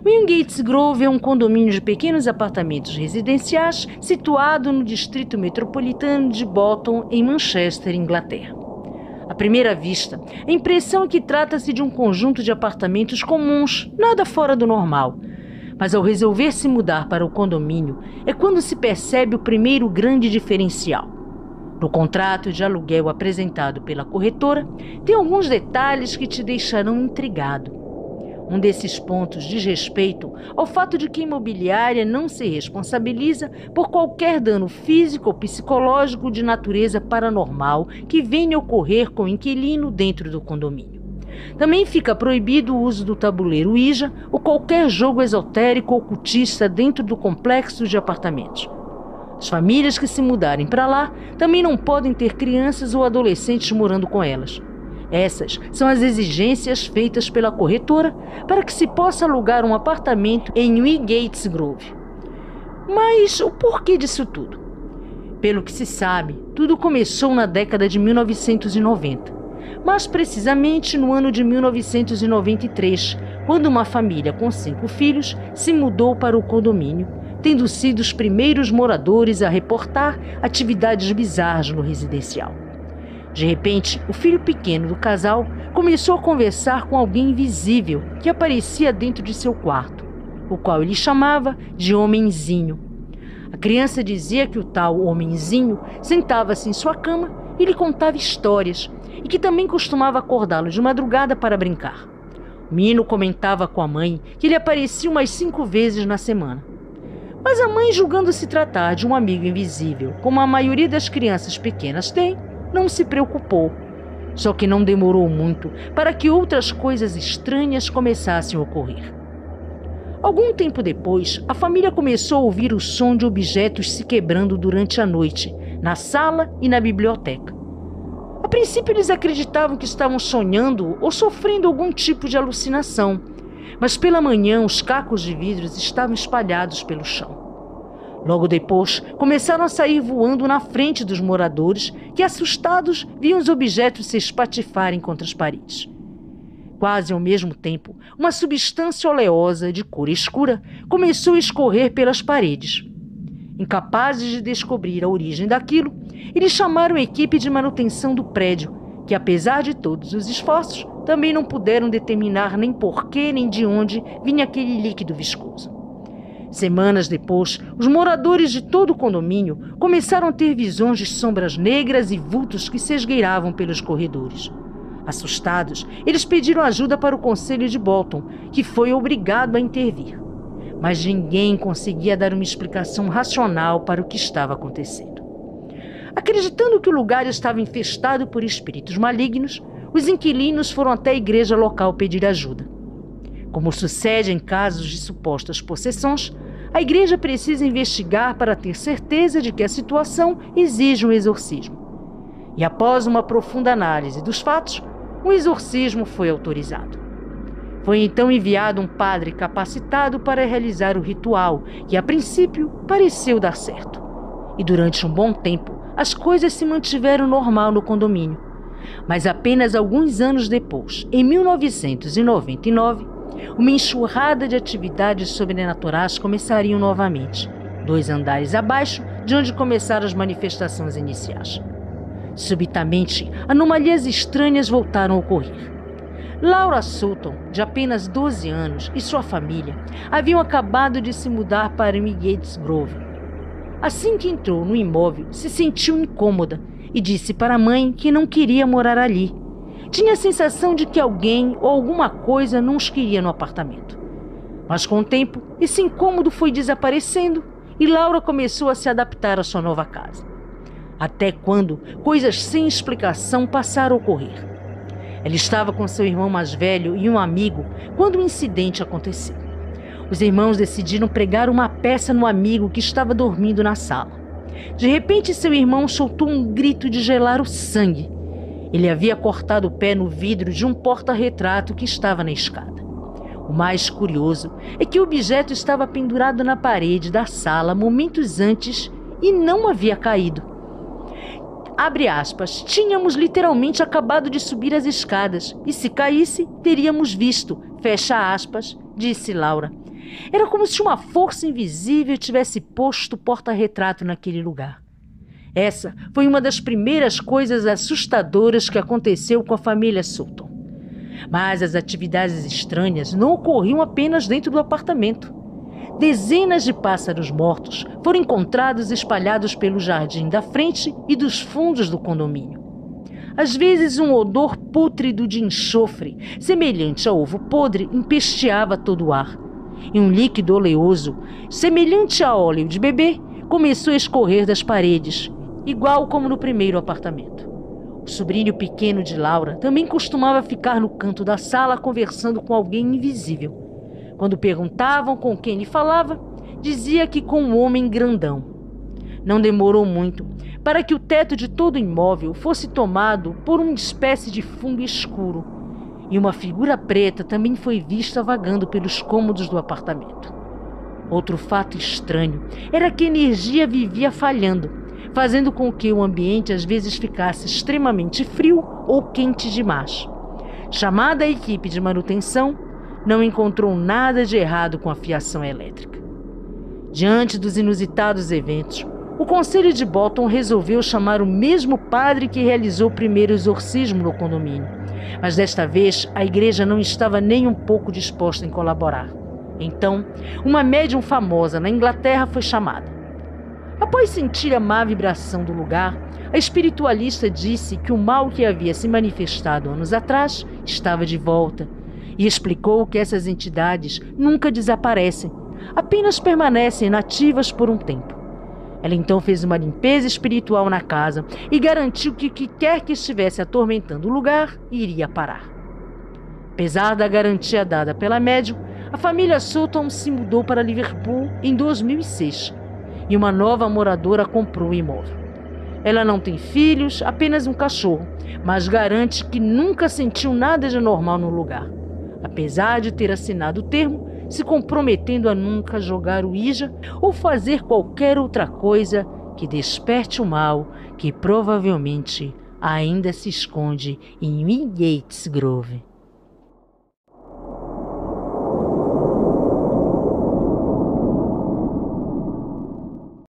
Wingates Grove é um condomínio de pequenos apartamentos residenciais situado no distrito metropolitano de Bolton, em Manchester, Inglaterra. À primeira vista, a impressão é que trata-se de um conjunto de apartamentos comuns, nada fora do normal. Mas ao resolver se mudar para o condomínio, é quando se percebe o primeiro grande diferencial. No contrato de aluguel apresentado pela corretora, tem alguns detalhes que te deixarão intrigado. Um desses pontos diz respeito ao fato de que a imobiliária não se responsabiliza por qualquer dano físico ou psicológico de natureza paranormal que venha ocorrer com o inquilino dentro do condomínio. Também fica proibido o uso do tabuleiro Ouija ou qualquer jogo esotérico ou ocultista dentro do complexo de apartamentos. As famílias que se mudarem para lá também não podem ter crianças ou adolescentes morando com elas. Essas são as exigências feitas pela corretora para que se possa alugar um apartamento em Wingates Grove. Mas o porquê disso tudo? Pelo que se sabe, tudo começou na década de 1990, mais precisamente no ano de 1993, quando uma família com 5 filhos se mudou para o condomínio, tendo sido os primeiros moradores a reportar atividades bizarras no residencial. De repente, o filho pequeno do casal começou a conversar com alguém invisível que aparecia dentro de seu quarto, o qual ele chamava de Homenzinho. A criança dizia que o tal Homenzinho sentava-se em sua cama e lhe contava histórias e que também costumava acordá-lo de madrugada para brincar. O menino comentava com a mãe que ele aparecia umas 5 vezes na semana. Mas a mãe, julgando se tratar de um amigo invisível, como a maioria das crianças pequenas tem, não se preocupou. Só que não demorou muito para que outras coisas estranhas começassem a ocorrer. Algum tempo depois, a família começou a ouvir o som de objetos se quebrando durante a noite, na sala e na biblioteca. A princípio, eles acreditavam que estavam sonhando ou sofrendo algum tipo de alucinação, mas pela manhã os cacos de vidros estavam espalhados pelo chão. Logo depois, começaram a sair voando na frente dos moradores, que, assustados, viam os objetos se espatifarem contra as paredes. Quase ao mesmo tempo, uma substância oleosa de cor escura começou a escorrer pelas paredes. Incapazes de descobrir a origem daquilo, eles chamaram a equipe de manutenção do prédio, que, apesar de todos os esforços, também não puderam determinar nem porquê nem de onde vinha aquele líquido viscoso. Semanas depois, os moradores de todo o condomínio começaram a ter visões de sombras negras e vultos que se esgueiravam pelos corredores. Assustados, eles pediram ajuda para o conselho de Bolton, que foi obrigado a intervir. Mas ninguém conseguia dar uma explicação racional para o que estava acontecendo. Acreditando que o lugar estava infestado por espíritos malignos, os inquilinos foram até a igreja local pedir ajuda. Como sucede em casos de supostas possessões, a igreja precisa investigar para ter certeza de que a situação exige um exorcismo. E após uma profunda análise dos fatos, um exorcismo foi autorizado. Foi então enviado um padre capacitado para realizar o ritual, que a princípio pareceu dar certo. E durante um bom tempo, as coisas se mantiveram normal no condomínio. Mas apenas alguns anos depois, em 1999, uma enxurrada de atividades sobrenaturais começariam novamente, 2 andares abaixo de onde começaram as manifestações iniciais. Subitamente, anomalias estranhas voltaram a ocorrer. Laura Sutton, de apenas 12 anos, e sua família haviam acabado de se mudar para Wingates Grove. Assim que entrou no imóvel, se sentiu incômoda e disse para a mãe que não queria morar ali. Tinha a sensação de que alguém ou alguma coisa não os queria no apartamento. Mas com o tempo, esse incômodo foi desaparecendo e Laura começou a se adaptar à sua nova casa. Até quando coisas sem explicação passaram a ocorrer. Ela estava com seu irmão mais velho e um amigo quando o incidente aconteceu. Os irmãos decidiram pregar uma peça no amigo que estava dormindo na sala. De repente, seu irmão soltou um grito de gelar o sangue. Ele havia cortado o pé no vidro de um porta-retrato que estava na escada. O mais curioso é que o objeto estava pendurado na parede da sala momentos antes e não havia caído. Abre aspas, tínhamos literalmente acabado de subir as escadas e se caísse, teríamos visto, fecha aspas, disse Laura. Era como se uma força invisível tivesse posto o porta-retrato naquele lugar. Essa foi uma das primeiras coisas assustadoras que aconteceu com a família Sutton. Mas as atividades estranhas não ocorriam apenas dentro do apartamento. Dezenas de pássaros mortos foram encontrados espalhados pelo jardim da frente e dos fundos do condomínio. Às vezes, um odor pútrido de enxofre, semelhante a ovo podre, empesteava todo o ar. E um líquido oleoso, semelhante a óleo de bebê, começou a escorrer das paredes, igual como no primeiro apartamento. O sobrinho pequeno de Laura também costumava ficar no canto da sala conversando com alguém invisível. Quando perguntavam com quem ele falava, dizia que com um homem grandão. Não demorou muito para que o teto de todo o imóvel fosse tomado por uma espécie de fungo escuro, e uma figura preta também foi vista vagando pelos cômodos do apartamento. Outro fato estranho era que a energia vivia falhando, fazendo com que o ambiente às vezes ficasse extremamente frio ou quente demais. Chamada a equipe de manutenção, não encontrou nada de errado com a fiação elétrica. Diante dos inusitados eventos, o Conselho de Bolton resolveu chamar o mesmo padre que realizou o primeiro exorcismo no condomínio. Mas desta vez, a igreja não estava nem um pouco disposta em colaborar. Então, uma médium famosa na Inglaterra foi chamada. Após sentir a má vibração do lugar, a espiritualista disse que o mal que havia se manifestado anos atrás estava de volta e explicou que essas entidades nunca desaparecem, apenas permanecem inativas por um tempo. Ela então fez uma limpeza espiritual na casa e garantiu que o que quer que estivesse atormentando o lugar iria parar. Apesar da garantia dada pela médium, a família Sutton se mudou para Liverpool em 2006 e uma nova moradora comprou o imóvel. Ela não tem filhos, apenas um cachorro, mas garante que nunca sentiu nada de anormal no lugar, apesar de ter assinado o termo, se comprometendo a nunca jogar o Ouija ou fazer qualquer outra coisa que desperte o mal que provavelmente ainda se esconde em Wingates Grove.